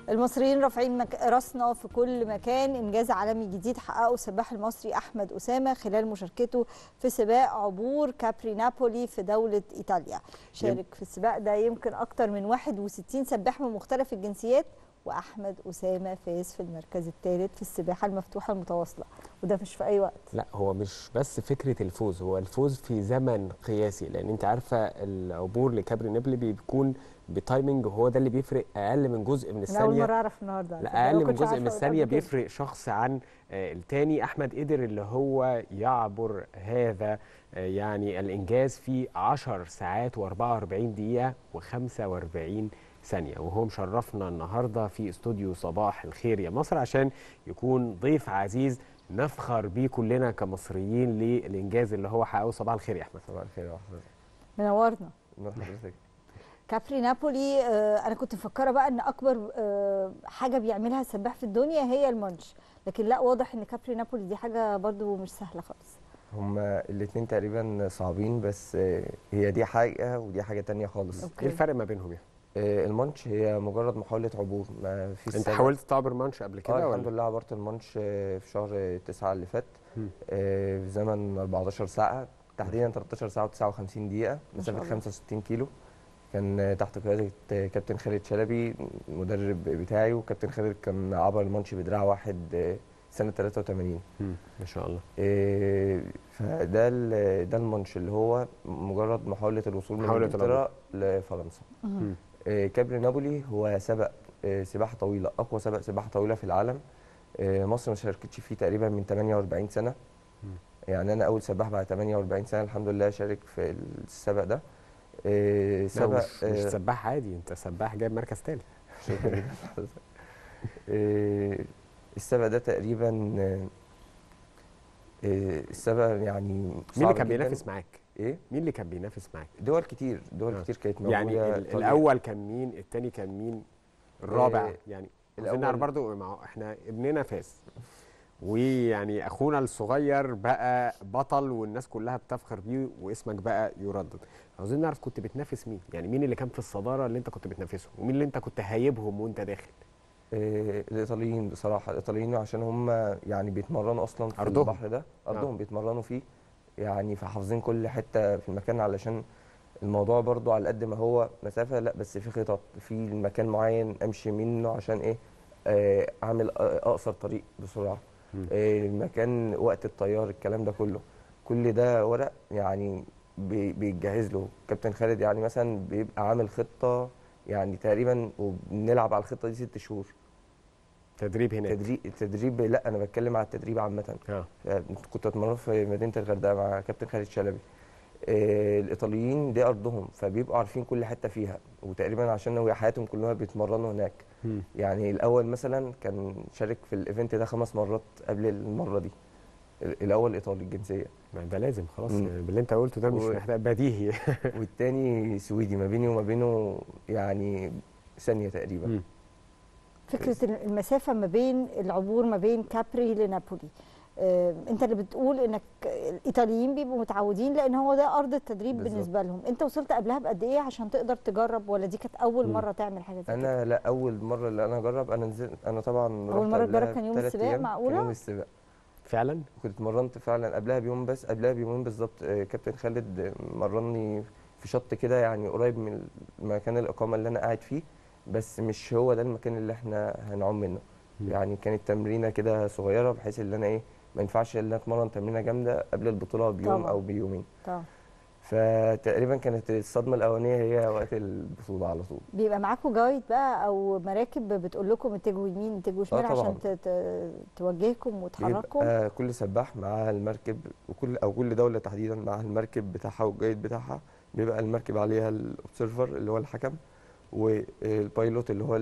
المصريين رافعين راسنا في كل مكان. انجاز عالمي جديد حققه السباح المصري احمد اسامه خلال مشاركته في سباق عبور كابري نابولي في دوله ايطاليا. شارك في السباق ده يمكن اكتر من 61 سباح من مختلف الجنسيات، واحمد اسامه فاز في المركز الثالث في السباحه المفتوحه المتواصله، وده مش في اي وقت. لا، هو مش بس فكره الفوز، هو الفوز في زمن قياسي، لان انت عارفه العبور لكابري نابولي بيكون بتايمنج، وهو ده اللي بيفرق اقل من جزء من الثانيه. انا اول مره اعرف النهارده. لا، اقل من جزء من الثانيه بيفرق شخص عن الثاني. احمد قدر اللي هو يعبر هذا يعني الانجاز في 10 ساعات و44 دقيقه و45 ثانيه، وهو مشرفنا النهارده في استوديو صباح الخير يا مصر عشان يكون ضيف عزيز نفخر بيه كلنا كمصريين للانجاز اللي هو حققه. صباح الخير يا احمد. صباح الخير يا احمد. منورنا. حضرتك. كابري نابولي، انا كنت مفكره بقى ان اكبر حاجه بيعملها السباح في الدنيا هي المانش، لكن لا، واضح ان كابري نابولي دي حاجه برضو مش سهله خالص. هما الاثنين تقريبا صعبين، بس هي دي حاجه ودي حاجه تانية خالص. ايه الفرق ما بينهم يعني؟ المانش هي مجرد محاوله عبور، ما فيش. انت حاولت تعبر مانش قبل كده؟ الحمد لله عبرت المانش في شهر 9 اللي فات، في زمن 14 ساعه تحديدا، 13 ساعه و59 دقيقه، مسافه 65 كيلو. كان تحت قياده كابتن خالد شلبي المدرب بتاعي، وكابتن خالد كان عبر المانش بدراع واحد سنه 83. ما شاء الله. فده المانش اللي هو مجرد محاوله الوصول من انجلترا لفرنسا. كابري نابولي هو سبق سباحه طويله، اقوى سبق سباحه طويله في العالم. مصر ما شاركتش فيه تقريبا من 48 سنه. يعني انا اول سباح بعد 48 سنه الحمد لله شارك في السبق ده. سبق مش سباح عادي، انت سباح جايب مركز ثالث. شكرا جدا لحضرتك. السبق ده تقريبا السبق يعني مين اللي كان بينافس معاك؟ ايه؟ مين اللي كان بينافس معاك؟ دول كتير كانت موجوده. يعني الاول كان مين؟ الثاني كان مين؟ الرابع يعني عايزين نعرف برضه. احنا ابننا فاز، ويعني اخونا الصغير بقى بطل والناس كلها بتفخر بيه واسمك بقى يردد. عاوزين نعرف كنت بتنافس مين؟ يعني مين اللي كان في الصداره اللي انت كنت بتنافسهم، ومين اللي انت كنت هايبهم وانت داخل؟ الايطاليين بصراحه، الايطاليين عشان هم يعني بيتمرنوا اصلا في أرضهم. البحر ده، ارضهم بيتمرنوا فيه، يعني فحافظين كل حته في المكان، علشان الموضوع برضو على قد ما هو مسافه، لا بس في خطط، في مكان معين امشي منه عشان ايه، اعمل اقصر طريق بسرعه. المكان، وقت الطيار، الكلام ده كله، كل ده ورق يعني بيتجهز له كابتن خالد. يعني مثلا بيبقى عامل خطه يعني تقريبا، وبنلعب على الخطه دي 6 شهور تدريب هناك. تدريب لا، انا بتكلم على التدريب عامه. كنت اتمرن في مدينه الغردقه مع كابتن خالد شلبي. الايطاليين دي ارضهم، فبيبقوا عارفين كل حته فيها، وتقريبا عشان هو حياتهم كلها بيتمرنوا هناك. يعني الاول مثلا كان شارك في الايفنت ده 5 مرات قبل المره دي. الاول ايطالي الجنسيه، ده لازم خلاص يعني باللي انت قلته ده مش محتاج بديهي. والتاني سويدي، ما بيني وما بينه يعني ثانيه تقريبا. فكره المسافه ما بين العبور ما بين كابري لنابولي، انت اللي بتقول انك الايطاليين بيبقوا متعودين لان هو ده ارض التدريب بالنسبه لهم. انت وصلت قبلها بقد ايه عشان تقدر تجرب، ولا دي كانت اول مره تعمل حاجه زي كده؟ انا لا، اول مره اللي انا اجرب، انا نزلت، انا طبعا اول مره تجرب كان يوم السباق؟ معقوله؟ كان يوم السباق فعلا. كنت اتمرنت فعلا قبلها بيوم، بس قبلها بيومين بالظبط كابتن خالد مرني في شط كده يعني قريب من مكان الاقامه اللي انا قاعد فيه، بس مش هو ده المكان اللي احنا هنعوم منه. يعني كانت تمرينه كده صغيره، بحيث ان انا ايه، ما ينفعش ان انا اتمرن تمرينه جامده قبل البطوله بيوم طبعا. او بيومين طبعا. فتقريبا كانت الصدمه الاولانيه هي وقت البطوله على طول. بيبقى معاكم جايد بقى او مراكب بتقول لكم اتجهوا يمين اتجهوا شمال عشان توجهكم وتحرككم؟ كل سباح معاه المركب، كل دوله تحديدا معاها المركب بتاعها والجايد بتاعها. بيبقى المركب عليها الاوبسيرفر اللي هو الحكم، والبايلوت اللي هو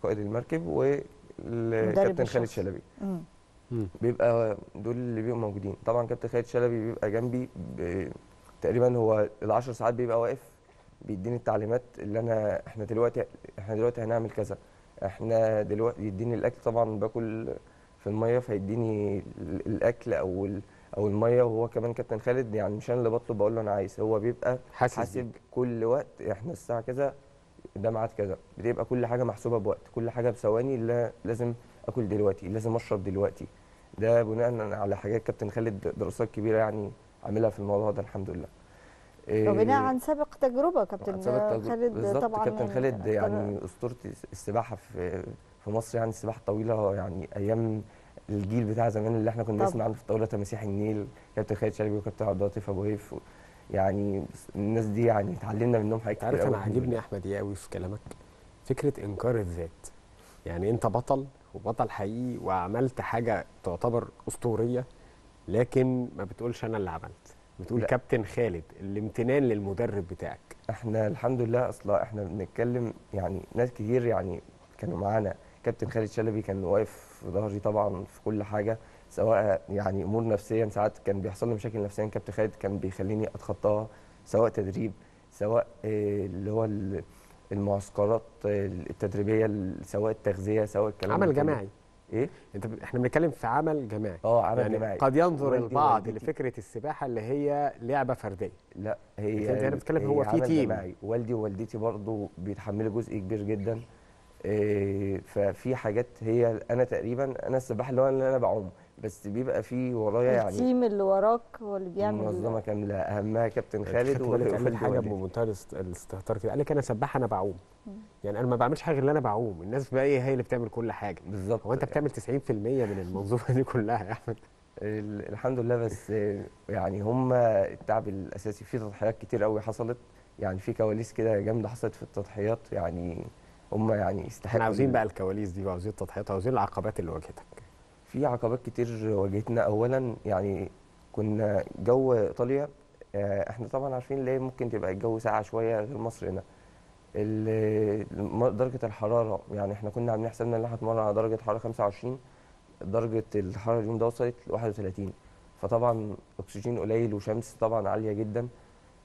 قائد المركب، والكابتن خالد شلبي. بيبقى دول اللي بيبقوا موجودين. طبعا كابتن خالد شلبي بيبقى جنبي تقريبا، هو ال10 ساعات بيبقى واقف بيديني التعليمات اللي احنا دلوقتي هنعمل كذا، احنا دلوقتي يديني الاكل. طبعا باكل في الميه، فيديني الاكل او الميه، وهو كمان كابتن خالد يعني مش انا اللي بطلب، بقول له انا عايز، هو بيبقى حاسب كل وقت، احنا الساعه كذا ده ميعاد كذا، بتبقى كل حاجه محسوبه بوقت، كل حاجه بثواني، لا لازم اكل دلوقتي، لازم اشرب دلوقتي. ده بناء على حاجات كابتن خالد دراسات كبيره يعني عاملها في الموضوع ده الحمد لله. وبناء عن سابق تجربه كابتن خالد بالظبط. طبعا كابتن يعني خالد يعني اسطوره السباحه في مصر، يعني السباحه الطويله، يعني ايام الجيل بتاع زمان اللي احنا كنا بنسمع عنه في الطاوله تماسيح النيل، كابتن خالد شلبي وكابتن عبد اللطيف ابو هيف، يعني الناس دي يعني اتعلمنا منهم حاجات انت كتير عارف قوي انا الحمد عاجبني لله. احمد ايه قوي في كلامك؟ فكره انكار الذات. يعني انت بطل وبطل حقيقي وعملت حاجه تعتبر اسطوريه، لكن ما بتقولش انا اللي عملت، بتقول لا كابتن خالد، الامتنان للمدرب بتاعك. احنا الحمد لله، اصلا احنا بنتكلم يعني ناس كتير يعني كانوا معانا. كابتن خالد شلبي كان واقف في ظهري طبعا في كل حاجه، سواء يعني امور نفسيا، ساعات كان بيحصل لي مشاكل نفسيا كابتن خالد كان بيخليني اتخطاها، سواء تدريب، سواء اللي هو المعسكرات التدريبيه، سواء التغذيه، سواء الكلام ده عمل كله. جماعي. ايه؟ احنا بنتكلم في عمل جماعي. عمل يعني جماعي. قد ينظر والدي البعض ووالدتي، لفكره السباحه اللي هي لعبه فرديه، لا لكن انت هنا بتتكلم هي هو في عمل تيم. جماعي. والدي ووالدتي برضو بيتحملوا جزء كبير جدا. ففي حاجات هي انا تقريبا انا السباحه اللي انا بعوم، بس بيبقى في ورايا يعني التيم اللي وراك هو اللي بيعمل منظمه كامله اهمها كابتن انت خالد خدت بالك قال لك ووالدي حاجه ووالدتي. بمنتهى الاستهتار كده، قال لك انا سباح انا بعوم. يعني انا ما بعملش حاجه غير اللي انا بعوم، الناس بقى ايه هي اللي بتعمل كل حاجه. بالظبط. هو انت بتعمل 90% من المنظومه دي كلها يا احمد. الحمد لله. بس يعني هم التعب الاساسي في تضحيات كتير قوي حصلت، يعني في كواليس كده جامده حصلت في التضحيات، يعني هم يعني احنا يستحقوا عاوزين بقى الكواليس دي وعاوزين التضحيات وعاوزين العقبات اللي واجهتك. في عقبات كتير واجهتنا. اولا يعني كنا جو ايطاليا، احنا طبعا عارفين ليه ممكن تبقى الجو ساقع شويه غير مصر هنا. درجه الحراره، يعني احنا كنا عاملين حسابنا ان احنا هنتمرن على درجه حراره 25، درجه الحراره اليوم ده وصلت ل 31. فطبعا اكسجين قليل وشمس طبعا عاليه جدا،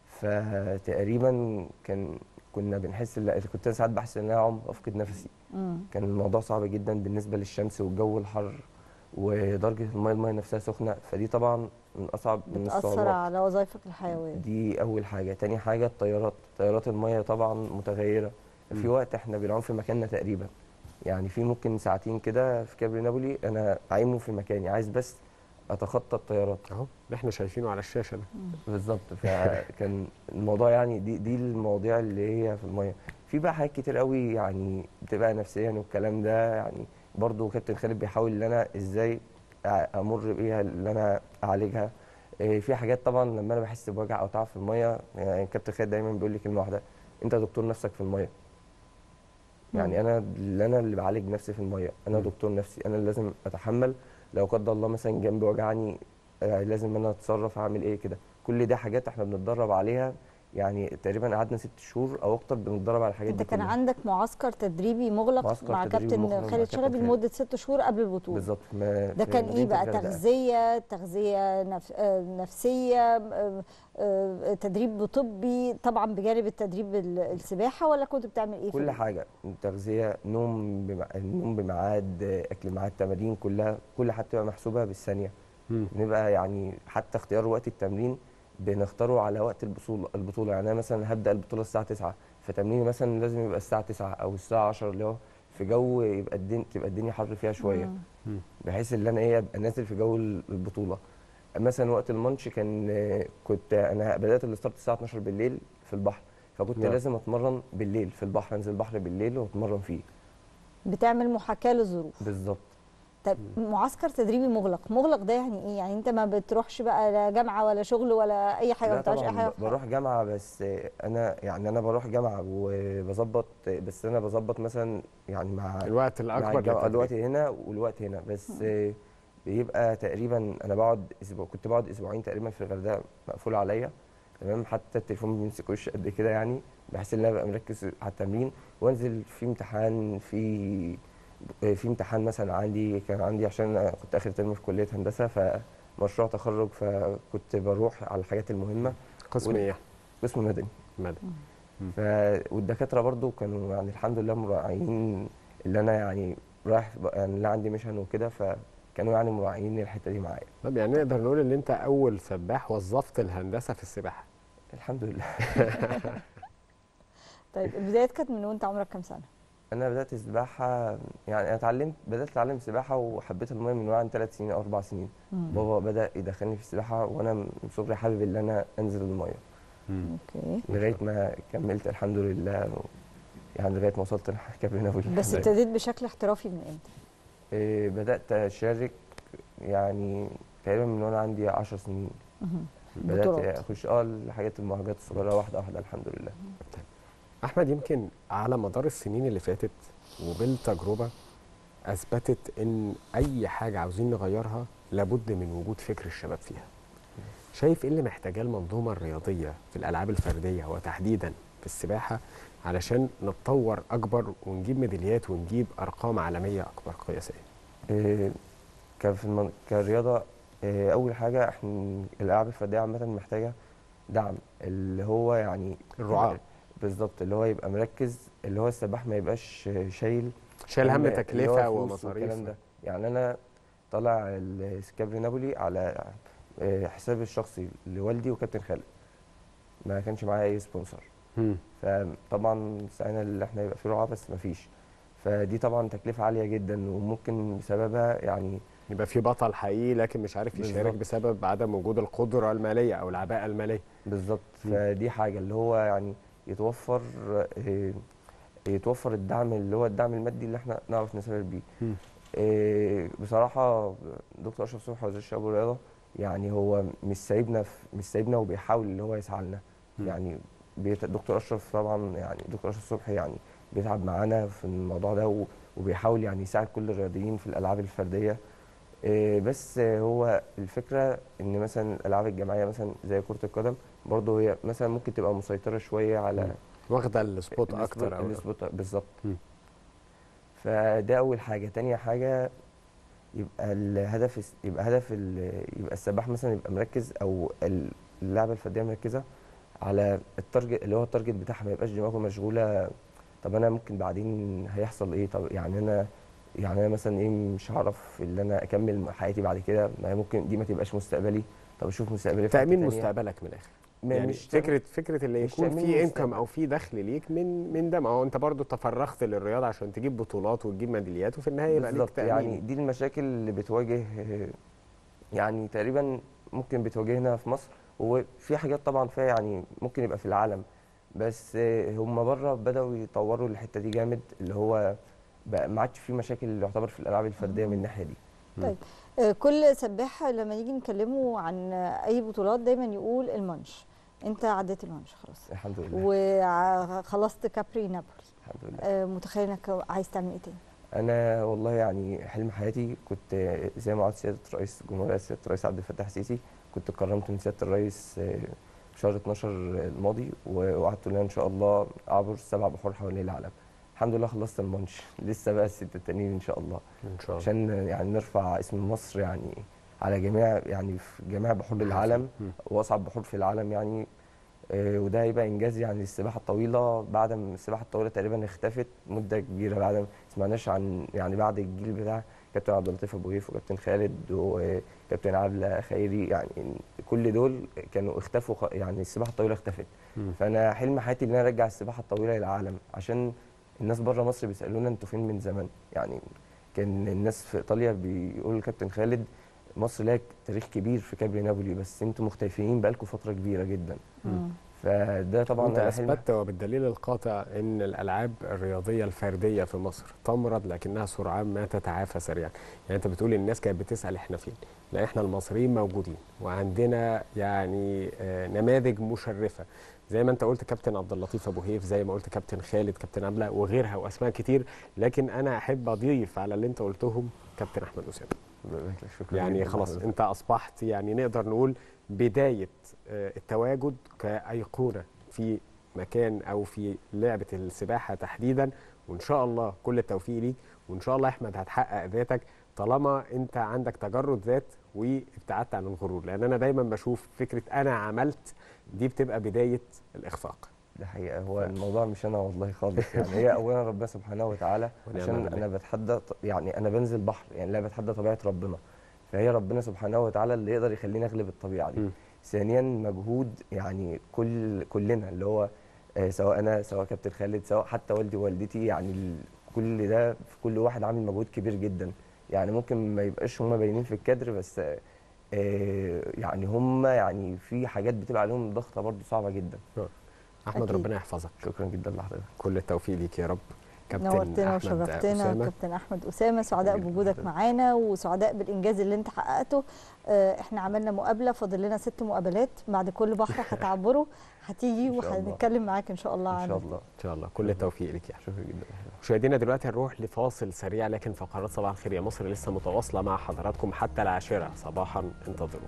فتقريبا كنا بنحس كنت ساعات بحس ان انا عم افقد نفسي. كان الموضوع صعب جدا بالنسبه للشمس والجو الحر ودرجه الميه نفسها سخنه، فدي طبعا من اصعب من بتأثر الصعوبات. على وظائفك الحيوية. دي اول حاجه. تاني حاجه تيارات الميه طبعا متغيره. في وقت احنا بنعوم في مكاننا تقريبا، يعني في ممكن ساعتين كده في كابري نابولي انا عايمه في مكاني، عايز بس اتخطى التيارات اهو اللي احنا شايفينه على الشاشه ده. بالظبط. فكان الموضوع يعني دي المواضيع اللي هي في الميه. في بقى حاجات كتير قوي يعني بتبقى نفسيا والكلام ده، يعني برضو كابتن خالد بيحاول ان انا ازاي امر بيها، ان انا اعالجها. في حاجات طبعا لما انا بحس بوجع او تعب في الميه، يعني كابتن خالد دايما بيقول لي كلمه واحده: انت دكتور نفسك في الميه. يعني انا اللي بعالج نفسي في الميه، انا دكتور نفسي، انا اللي لازم اتحمل لو قدر الله مثلا جنبي وجعني، لازم انا اتصرف اعمل ايه كده. كل دي حاجات احنا بنتدرب عليها، يعني تقريبا قعدنا 6 شهور او اكتر بنتدرب على الحاجات انت دي كان كلها. عندك معسكر تدريبي مغلق معسكر مع تدريبي مغلق كابتن مع خالد كابتن شلبي خالد. لمده 6 شهور قبل البطوله. بالظبط. ده كان ايه مدينة بقى؟ الغردقة. تغذيه نفسيه، تدريب طبي طبعا بجانب التدريب السباحه، ولا كنت بتعمل ايه كل حاجه، تغذيه، النوم بميعاد، اكل ميعاد، تمارين، كل حاجه بتبقى محسوبه بالثانيه. بنبقى يعني حتى اختيار وقت التمرين بنختاره على وقت البطوله. يعني انا مثلا هبدا البطوله الساعه 9، فتمريني مثلا لازم يبقى الساعه 9 او الساعه 10، اللي هو في جو يبقى تبقى الدنيا حر فيها شويه، بحيث ان انا ايه ابقى نازل في جو البطوله. مثلا وقت الماتش كنت انا بدات الستارت الساعه 12 بالليل في البحر، فكنت لازم اتمرن بالليل في البحر، انزل البحر بالليل واتمرن فيه. بتعمل محاكاه للظروف. بالظبط. طب معسكر تدريبي مغلق ده يعني ايه؟ يعني انت ما بتروحش بقى لا جامعه ولا شغل ولا اي حاجه؟ لا ما بتعملش اي طبعا حاجه بروح جامعه، بس انا بروح جامعه وبظبط، بس انا بظبط مثلا يعني مع الوقت مع الاكبر الجامعه، للتدريب. الوقت هنا والوقت هنا، بس بيبقى تقريبا انا بقعد اسبوع، كنت بقعد اسبوعين تقريبا في الغردقه مقفول عليا تمام، حتى التليفون ما بيمسكوش قد كده، يعني بحيث ان انا ابقى مركز على التمرين وانزل في امتحان في امتحان مثلا كان عندي عشان أنا كنت اخر ترم في كليه هندسه، فمشروع تخرج، فكنت بروح على الحاجات المهمه. قسم ايه؟ قسم مدني. مدني. والدكاتره برضو كانوا يعني الحمد لله مراعيين اللي انا يعني رايح، يعني اللي عندي ميشن وكده، فكانوا يعني مراعيين الحته دي معايا. طب يعني نقدر نقول ان انت اول سباح وظفت الهندسه في السباحه. الحمد لله. طيب البدايات كانت من وانت عمرك كام سنه؟ انا بدات السباحه، يعني انا بدات اتعلم سباحه وحبيت الميه من وانا عندي 3 سنين او 4 سنين. بابا بدا يدخلني في السباحه وانا من صغري حابب ان انا انزل الميه. اوكي. لغايه ما كملت الحمد لله، يعني لغايه ما وصلت لكابتن نابولي. بس ابتديت بشكل احترافي من امتى؟ بدات اشارك يعني تقريبا من وانا عندي 10 سنين. بدات بطولات. اخش الحاجات المهرجانات الصغيره واحده واحده الحمد لله. احمد، يمكن على مدار السنين اللي فاتت وبالتجربه اثبتت ان اي حاجه عاوزين نغيرها لابد من وجود فكر الشباب فيها. شايف ايه اللي محتاجاه المنظومه الرياضيه في الالعاب الفرديه وتحديدا في السباحه علشان نتطور اكبر ونجيب ميداليات ونجيب ارقام عالميه اكبر قياسيه؟ كرياضه، اول حاجه احنا الالعاب الفرديه عامه محتاجه دعم، اللي هو يعني الرعاة. بالظبط، اللي هو يبقى مركز، اللي هو السباح ما يبقاش شايل هم اللي تكلفه هو فلوس ومصاريف والكلام ده. يعني انا طالع الكابري نابولي على حسابي الشخصي لوالدي وكابتن خالد، ما كانش معايا اي سبونسر. فطبعا سعينا اللي احنا يبقى في رعاة بس ما فيش، فدي طبعا تكلفه عاليه جدا، وممكن بسببها يعني يبقى في بطل حقيقي لكن مش عارف يشارك بسبب عدم وجود القدره الماليه او العباءه الماليه. بالظبط. فدي حاجه اللي هو يعني يتوفر يتوفر الدعم، اللي هو الدعم المادي اللي احنا نعرف نسافر بيه. بصراحه دكتور اشرف صبحي وزير الشباب والرياضه يعني هو مش سايبنا وبيحاول اللي هو يسعى لنا. يعني دكتور اشرف طبعا، يعني دكتور اشرف صبحي يعني بيتعب معانا في الموضوع ده وبيحاول يعني يساعد كل الرياضيين في الالعاب الفرديه. بس هو الفكره ان مثلا الالعاب الجماعيه مثلا زي كره القدم برضه هي مثلا ممكن تبقى مسيطره شويه على واخده السبوت اكتر او السبوت بالظبط. فده اول حاجه. تاني حاجه يبقى يبقى السباح مثلا يبقى مركز، او اللعبه الفرديه مركزه على التارجت، اللي هو التارجت بتاعها، ما يبقاش دماغه مشغوله. طب انا ممكن بعدين هيحصل ايه؟ طب يعني انا مثلا ايه، مش هعرف ان انا اكمل حياتي بعد كده، ما ممكن دي ما تبقاش مستقبلي. طب اشوف مستقبلي في حته تامين ثانيه. مستقبلك من الاخر. يعني مش فكره اللي يكون في انكم او في دخل ليك من ده. ما هو انت برضو تفرغت للرياضه عشان تجيب بطولات وتجيب ميداليات، وفي النهايه يبقى ليك تامين. يعني دي المشاكل اللي بتواجه يعني تقريبا ممكن بتواجهنا في مصر، وفي حاجات طبعا فيها يعني ممكن يبقى في العالم، بس هم بره بداوا يطوروا الحته دي جامد، اللي هو بقى ما عادش في مشاكل اللي يعتبر في الالعاب الفرديه من الناحيه دي. طيب كل سباح لما نيجي نكلمه عن اي بطولات دايما يقول المانش. انت عديت المانش خلاص الحمد لله، وخلصت كابري نابولي. الحمد لله. متخيل انك عايز تعمل ايه تاني؟ انا والله يعني حلم حياتي كنت زي ما وعدت سياده رئيس الجمهوريه سياده الرئيس عبد الفتاح السيسي، كنت كرمت من سياده الرئيس في شهر 12 الماضي، ووعدته ان شاء الله اعبر 7 بحور حوالين العالم. الحمد لله خلصت المانش، لسه بقى ال6 التانيين ان شاء الله. ان شاء الله عشان يعني نرفع اسم مصر يعني على جميع، يعني في جميع بحور العالم واصعب بحور في العالم يعني. وده هيبقى انجاز يعني للسباحه الطويله، بعد ما السباحه الطويله تقريبا اختفت مده كبيره، بعد ما سمعناش عن، يعني بعد الجيل بتاع كابتن عبد اللطيف ابو غيف وكابتن خالد وكابتن عبله خيري، يعني كل دول كانوا اختفوا، يعني السباحه الطويله اختفت. فانا حلم حياتي ان انا ارجع السباحه الطويله للعالم، عشان الناس بره مصر بيسالونا انتوا فين من زمان. يعني كان الناس في ايطاليا بيقولوا لكابتن خالد مصر لها تاريخ كبير في كابري نابولي، بس انتوا مختفيين بقالكم فتره كبيره جدا. فده طبعا انت اثبتت وبالدليل القاطع ان الالعاب الرياضيه الفرديه في مصر تمرض لكنها سرعان ما تتعافى سريعا. يعني انت بتقول الناس كانت بتسال احنا فين؟ لا، احنا المصريين موجودين وعندنا يعني نماذج مشرفه، زي ما انت قلت كابتن عبد اللطيف ابو هيف، زي ما قلت كابتن خالد، كابتن عبله وغيرها واسماء كتير. لكن انا احب اضيف على اللي انت قلتهم كابتن احمد اسامه. يعني خلاص انت اصبحت يعني نقدر نقول بدايه التواجد كايقونه في مكان او في لعبه السباحه تحديدا. وان شاء الله كل التوفيق ليك، وان شاء الله احمد هتحقق ذاتك طالما انت عندك تجرد ذات وابتعدت عن الغرور. لان انا دايما بشوف فكره انا عملت دي بتبقى بدايه الاخفاق. ده حقيقه، هو الموضوع مش انا والله خالص، يعني هي اولا ربنا سبحانه وتعالى، عشان انا بتحدى، يعني انا بنزل بحر، يعني لا بتحدى طبيعه ربنا، فهي ربنا سبحانه وتعالى اللي يقدر يخليني اغلب الطبيعه دي. ثانيا مجهود يعني كلنا، اللي هو سواء انا سواء كابتن خالد سواء حتى والدي ووالدتي، يعني كل ده في كل واحد عامل مجهود كبير جدا. يعني ممكن ما يبقاش هم باينين في الكادر، بس يعني هم يعني في حاجات بتبقى عليهم ضغطه برضو صعبه جدا. احمد أكيد. ربنا يحفظك. شكرا جدا لحضرتك. كل التوفيق ليك يا رب. كابتن نورتنا أحمد وشرفتنا أسامة. كابتن احمد اسامه، سعداء حبيبي بوجودك حضرتك. معانا وسعداء بالانجاز اللي انت حققته. احنا عملنا مقابله، فاضل لنا 6 مقابلات بعد كل بحر هتعبره هتيجي إن شاء الله. وهنتكلم معاك ان شاء الله ان شاء عن الله. ان شاء الله كل التوفيق ليك يا أحمد. شكرا جدا. مشاهدينا دلوقتي هنروح لفاصل سريع، لكن فقرات صباح الخير يا مصر لسه متواصله مع حضراتكم حتى 10 صباحا، انتظرونا.